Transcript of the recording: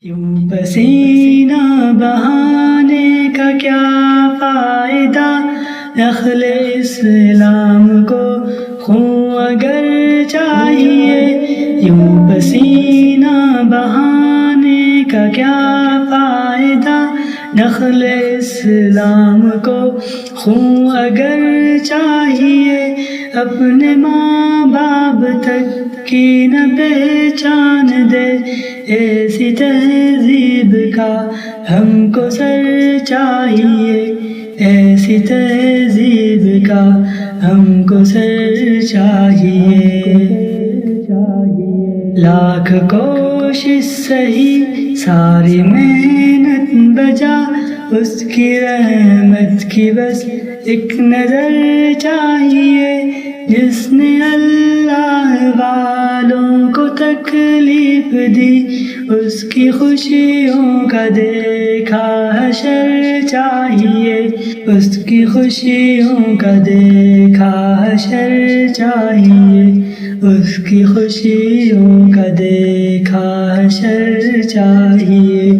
یوں پسینہ بہانے کا کیا فائدہ، نخل اسلام کو خون اگر چاہیے۔ یوں پسینہ بہانے کا کیا فائدہ، نخل اسلام کو خون اگر چاہیے۔ اپنے ماں باپ تک کی نہ پہچان دے، ایسی تہذیب کا ہم کو سر چاہیے، ایسی تہذیب کا ہم کو سر چاہیے۔ لاکھ کوشش سہی ساری محنت بجا، اس کی رحمت کی بس ایک نظر چاہیے۔ جس نے اللہ والوں کو تکلیف دی، اس کی خوشیوں کا دیکھا حشر چاہیے، اس کی خوشیوں کا دیکھا حشر چاہیے، اس کی خوشیوں کا دیکھا حشر چاہیے۔